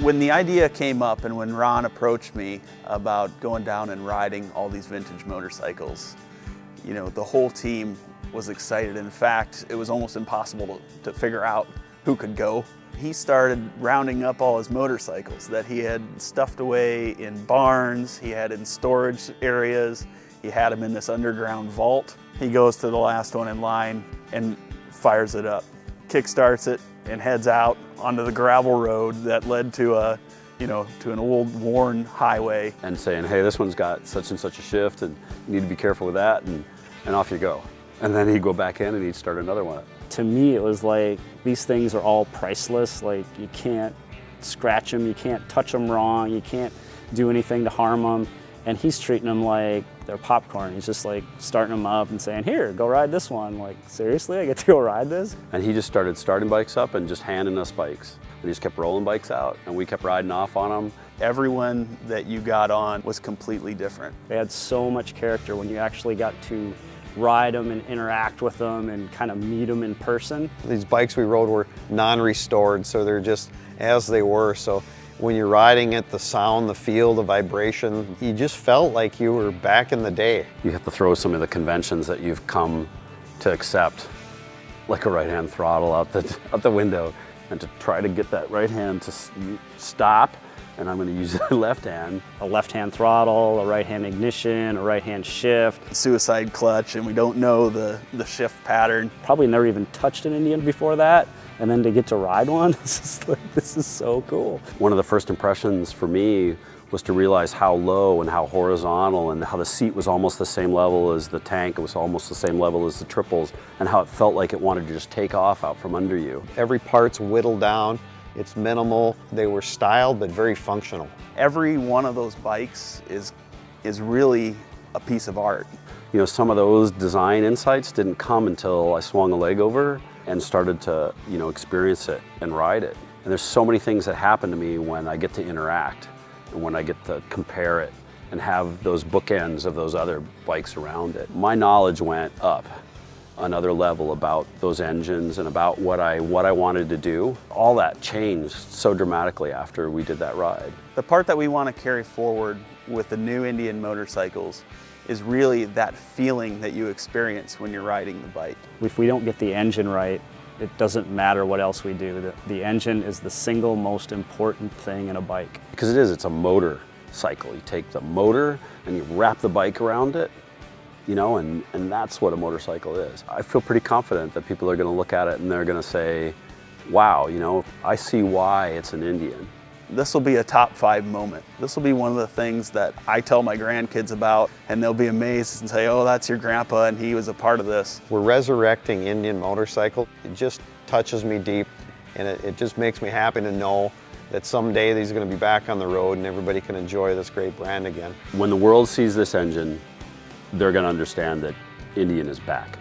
When the idea came up and when Ron approached me about going down and riding all these vintage motorcycles, you know, the whole team was excited. In fact, it was almost impossible to figure out who could go. He started rounding up all his motorcycles that he had stuffed away in barns, he had in storage areas, he had them in this underground vault. He goes to the last one in line and fires it up, kickstarts it, and heads out onto the gravel road that led to to an old worn highway. And saying, hey, this one's got such and such a shift and you need to be careful with that, and off you go. And then he'd go back in and he'd start another one. To me, it was like, these things are all priceless. Like, you can't scratch them, you can't touch them wrong, you can't do anything to harm them. And he's treating them like they're popcorn. He's just like starting them up and saying, here, go ride this one. Like, seriously, I get to go ride this? And he just started starting bikes up and just handing us bikes. And he just kept rolling bikes out and we kept riding off on them. Everyone that you got on was completely different. They had so much character when you actually got to ride them and interact with them and kind of meet them in person. These bikes we rode were non-restored, so they're just as they were. So when you're riding it, the sound, the feel, the vibration, you just felt like you were back in the day. You have to throw some of the conventions that you've come to accept, like a right-hand throttle out the window, and to try to get that right hand to stop, and I'm going to use the left hand. A left-hand throttle, a right-hand ignition, a right-hand shift. Suicide clutch, and we don't know the shift pattern. Probably never even touched an Indian before that. And then to get to ride one, this is so cool. One of the first impressions for me was to realize how low and how horizontal and how the seat was almost the same level as the tank. It was almost the same level as the triples, and how it felt like it wanted to just take off out from under you. Every part's whittled down. It's minimal. They were styled, but very functional. Every one of those bikes is really a piece of art. You know, some of those design insights didn't come until I swung a leg over and started to, experience it and ride it. And there's so many things that happen to me when I get to interact and when I get to compare it and have those bookends of those other bikes around it. My knowledge went up another level about those engines and about what I wanted to do. All that changed so dramatically after we did that ride. The part that we want to carry forward with the new Indian motorcycles is really that feeling that you experience when you're riding the bike. If we don't get the engine right, it doesn't matter what else we do. The engine is the single most important thing in a bike. Because it's a motorcycle. You take the motor and you wrap the bike around it, and that's what a motorcycle is. I feel pretty confident that people are going to look at it and they're going to say, wow, I see why it's an Indian. This will be a top 5 moment. This will be one of the things that I tell my grandkids about, and they'll be amazed and say, oh, that's your grandpa and he was a part of this. We're resurrecting Indian motorcycle. It just touches me deep, and it just makes me happy to know that someday these are going to be back on the road and everybody can enjoy this great brand again. When the world sees this engine, they're going to understand that Indian is back.